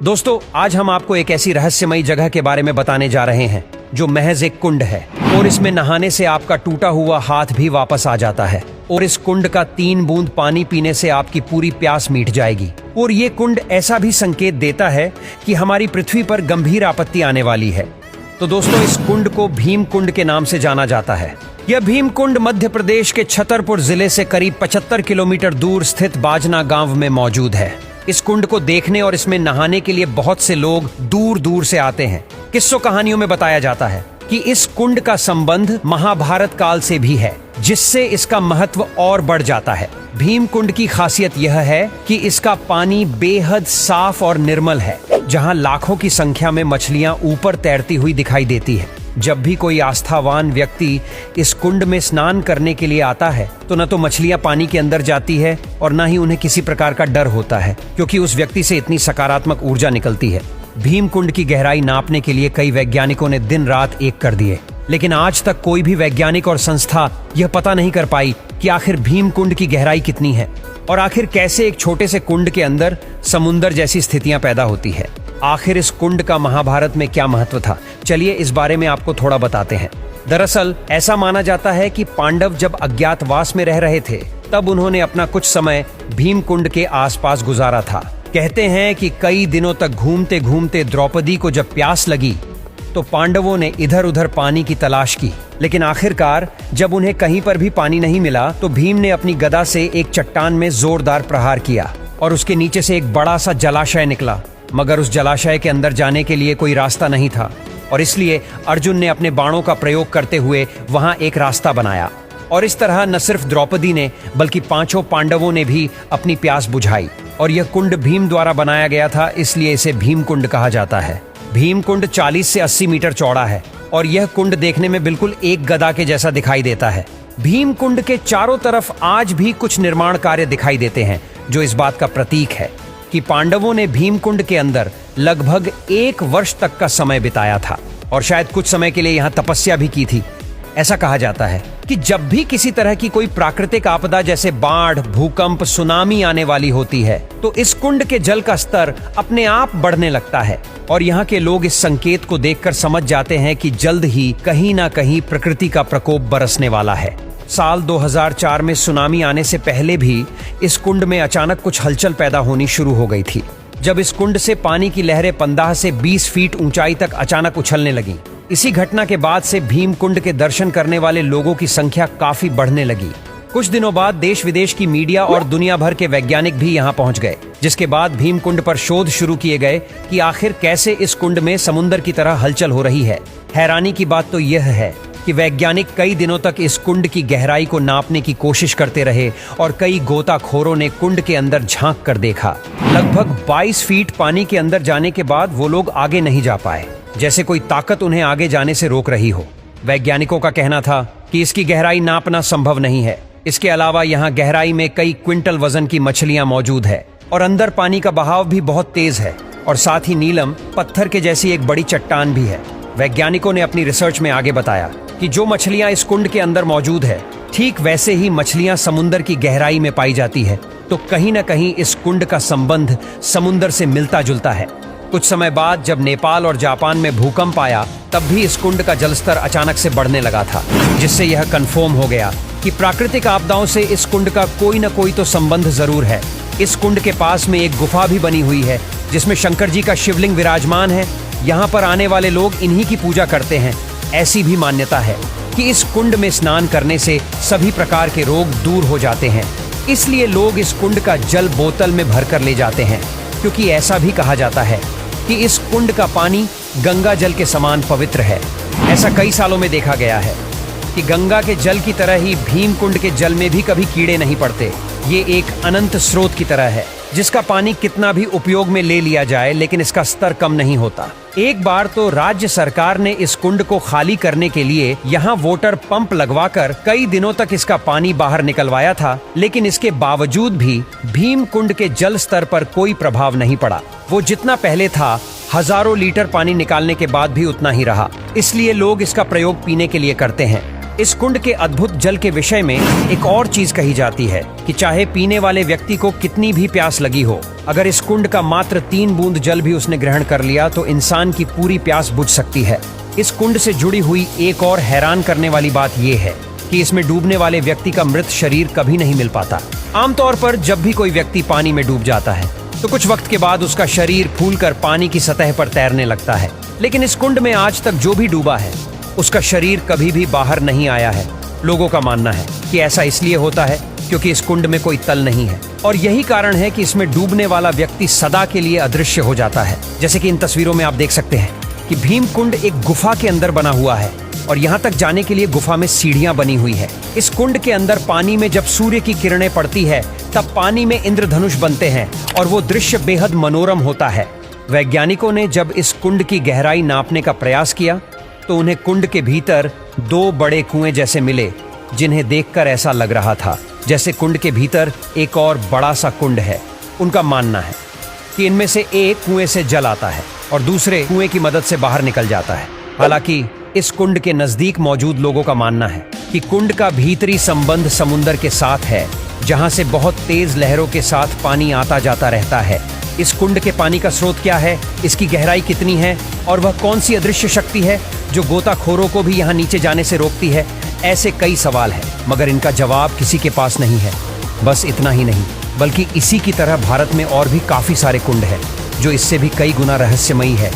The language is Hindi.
दोस्तों, आज हम आपको एक ऐसी रहस्यमयी जगह के बारे में बताने जा रहे हैं जो महज एक कुंड है और इसमें नहाने से आपका टूटा हुआ हाथ भी वापस आ जाता है और इस कुंड का 3 बूंद पानी पीने से आपकी पूरी प्यास मिट जाएगी। और ये कुंड ऐसा भी संकेत देता है कि हमारी पृथ्वी पर गंभीर आपत्ति आने वाली है। तो दोस्तों, इस कुंड को भीम कुंड के नाम से जाना जाता है। यह भीम कुंड मध्य प्रदेश के छतरपुर जिले से करीब 75 किलोमीटर दूर स्थित बाजना गांव में मौजूद है। इस कुंड को देखने और इसमें नहाने के लिए बहुत से लोग दूर दूर से आते हैं। किस्सों कहानियों में बताया जाता है कि इस कुंड का संबंध महाभारत काल से भी है, जिससे इसका महत्व और बढ़ जाता है। भीम कुंड की खासियत यह है कि इसका पानी बेहद साफ और निर्मल है, जहां लाखों की संख्या में मछलियां ऊपर तैरती हुई दिखाई देती है। जब भी कोई आस्थावान व्यक्ति इस कुंड में स्नान करने के लिए आता है तो न तो मछलियां पानी के अंदर जाती है और न ही उन्हें किसी प्रकार का डर होता है, क्योंकि उस व्यक्ति से इतनी सकारात्मक ऊर्जा निकलती है। भीम कुंड की गहराई नापने के लिए कई वैज्ञानिकों ने दिन रात एक कर दिए, लेकिन आज तक कोई भी वैज्ञानिक और संस्था यह पता नहीं कर पाई कि आखिर भीम कुंड की गहराई कितनी है और आखिर कैसे एक छोटे से कुंड के अंदर समुंदर जैसी स्थितियां पैदा होती है। आखिर इस कुंड का महाभारत में क्या महत्व था, चलिए इस बारे में आपको थोड़ा बताते हैं। दरअसल ऐसा माना जाता है कि पांडव जब अज्ञातवास में रह रहे थे तब उन्होंने अपना कुछ समय भीम कुंड के आसपास गुजारा था। कहते हैं कि कई दिनों तक घूमते घूमते द्रौपदी को जब प्यास लगी तो पांडवों ने इधर उधर पानी की तलाश की, लेकिन आखिरकार जब उन्हें कहीं पर भी पानी नहीं मिला तो भीम ने अपनी गदा से एक चट्टान में जोरदार प्रहार किया और उसके नीचे से एक बड़ा सा जलाशय निकला। मगर उस जलाशय के अंदर जाने के लिए कोई रास्ता नहीं था और इसलिए अर्जुन ने अपने बाणों का प्रयोग करते हुए वहां एक रास्ता बनाया और इस तरह न सिर्फ द्रौपदी ने बल्कि 5 पांडवों ने भी अपनी प्यास बुझाई। और यह कुंड भीम द्वारा बनाया गया था, इसलिए इसे भीम कुंड कहा जाता है। भीम कुंड 40 से 80 मीटर चौड़ा है और यह कुंड देखने में बिल्कुल एक गदा के जैसा दिखाई देता है। भीम कुंड के चारों तरफ आज भी कुछ निर्माण कार्य दिखाई देते हैं, जो इस बात का प्रतीक है कि पांडवों ने भीम कुंड के अंदर लगभग 1 वर्ष तक का समय बिताया था और शायद कुछ समय के लिए यहाँ तपस्या भी की थी। ऐसा कहा जाता है कि जब भी किसी तरह की कोई प्राकृतिक आपदा जैसे बाढ़, भूकंप, सुनामी आने वाली होती है तो इस कुंड के जल का स्तर अपने आप बढ़ने लगता है और यहाँ के लोग इस संकेत को देखकर समझ जाते हैं कि जल्द ही कहीं ना कहीं प्रकृति का प्रकोप बरसने वाला है। साल 2004 में सुनामी आने से पहले भी इस कुंड में अचानक कुछ हलचल पैदा होनी शुरू हो गई थी, जब इस कुंड से पानी की लहरें 15 से 20 फीट ऊंचाई तक अचानक उछलने लगीं। इसी घटना के बाद से भीम कुंड के दर्शन करने वाले लोगों की संख्या काफी बढ़ने लगी। कुछ दिनों बाद देश विदेश की मीडिया और दुनिया भर के वैज्ञानिक भी यहाँ पहुँच गए, जिसके बाद भीम कुंड पर शोध शुरू किए गए कि आखिर कैसे इस कुंड में समुद्र की तरह हलचल हो रही है। हैरानी की बात तो यह है कि वैज्ञानिक कई दिनों तक इस कुंड की गहराई को नापने की कोशिश करते रहे और कई गोताखोरों ने कुंड के अंदर झांक कर देखा। लगभग 22 फीट पानी के अंदर जाने के बाद वो लोग आगे नहीं जा पाए, जैसे कोई ताकत उन्हें आगे जाने से रोक रही हो। वैज्ञानिकों का कहना था कि इसकी गहराई नापना संभव नहीं है। इसके अलावा यहाँ गहराई में कई क्विंटल वजन की मछलियां मौजूद है और अंदर पानी का बहाव भी बहुत तेज है और साथ ही नीलम पत्थर के जैसी एक बड़ी चट्टान भी है। वैज्ञानिकों ने अपनी रिसर्च में आगे बताया कि जो मछलियां इस कुंड के अंदर मौजूद है, ठीक वैसे ही मछलियां समुंदर की गहराई में पाई जाती है। तो कहीं न कहीं इस कुंड का संबंध समुंदर से मिलता जुलता है। कुछ समय बाद जब नेपाल और जापान में भूकंप आया तब भी इस कुंड का जलस्तर अचानक से बढ़ने लगा था, जिससे यह कंफर्म हो गया कि प्राकृतिक आपदाओं से इस कुंड का कोई न कोई तो संबंध जरूर है। इस कुंड के पास में एक गुफा भी बनी हुई है जिसमें शंकर जी का शिवलिंग विराजमान है। यहाँ पर आने वाले लोग इन्हीं की पूजा करते हैं। ऐसी भी मान्यता है कि इस कुंड में स्नान करने से सभी प्रकार के रोग दूर हो जाते हैं, इसलिए लोग इस कुंड का जल बोतल में भरकर ले जाते हैं, क्योंकि ऐसा भी कहा जाता है कि इस कुंड का पानी गंगा जल के समान पवित्र है। ऐसा कई सालों में देखा गया है कि गंगा के जल की तरह ही भीम कुंड के जल में भी कभी कीड़े नहीं पड़ते। ये एक अनंत स्रोत की तरह है, जिसका पानी कितना भी उपयोग में ले लिया जाए लेकिन इसका स्तर कम नहीं होता। एक बार तो राज्य सरकार ने इस कुंड को खाली करने के लिए यहाँ वाटर पंप लगवाकर कई दिनों तक इसका पानी बाहर निकलवाया था, लेकिन इसके बावजूद भी भीम कुंड के जल स्तर पर कोई प्रभाव नहीं पड़ा। वो जितना पहले था, हजारों लीटर पानी निकालने के बाद भी उतना ही रहा। इसलिए लोग इसका प्रयोग पीने के लिए करते हैं। इस कुंड के अद्भुत जल के विषय में एक और चीज कही जाती है कि चाहे पीने वाले व्यक्ति को कितनी भी प्यास लगी हो, अगर इस कुंड का मात्र 3 बूंद जल भी उसने ग्रहण कर लिया तो इंसान की पूरी प्यास बुझ सकती है। इस कुंड से जुड़ी हुई एक और हैरान करने वाली बात यह है कि इसमें डूबने वाले व्यक्ति का मृत शरीर कभी नहीं मिल पाता। आमतौर पर जब भी कोई व्यक्ति पानी में डूब जाता है तो कुछ वक्त के बाद उसका शरीर फूलकर पानी की सतह पर तैरने लगता है, लेकिन इस कुंड में आज तक जो भी डूबा है उसका शरीर कभी भी बाहर नहीं आया है। लोगों का मानना है कि ऐसा इसलिए होता है क्योंकि इस कुंड में कोई तल नहीं है और यही कारण है कि इसमें डूबने वाला व्यक्ति सदा के लिए अदृश्य हो जाता है। जैसे कि इन तस्वीरों में आप देख सकते हैं कि भीम कुंड एक गुफा के अंदर बना हुआ है और यहाँ तक जाने के लिए गुफा में सीढ़ियां बनी हुई है। इस कुंड के अंदर पानी में जब सूर्य की किरणें पड़ती है तब पानी में इंद्रधनुष बनते हैं और वो दृश्य बेहद मनोरम होता है। वैज्ञानिकों ने जब इस कुंड की गहराई नापने का प्रयास किया तो उन्हें कुंड के भीतर 2 बड़े कुएं जैसे मिले, जिन्हें देखकर ऐसा लग रहा था जैसे कुंड के भीतर एक और बड़ा सा कुंड है। उनका मानना है कि इनमें से एक कुएं से जल आता है और दूसरे कुएं की मदद से बाहर निकल जाता है। हालांकि इस कुंड के नजदीक मौजूद लोगों का मानना है कि कुंड का भीतरी संबंध समुद्र के साथ है, जहां से बहुत तेज लहरों के साथ पानी आता जाता रहता है। इस कुंड के पानी का स्रोत क्या है, इसकी गहराई कितनी है और वह कौन सी अदृश्य शक्ति है जो गोताखोरों को भी यहाँ नीचे जाने से रोकती है, ऐसे कई सवाल हैं, मगर इनका जवाब किसी के पास नहीं है। बस इतना ही नहीं, बल्कि इसी की तरह भारत में और भी काफी सारे कुंड हैं जो इससे भी कई गुना रहस्यमयी है।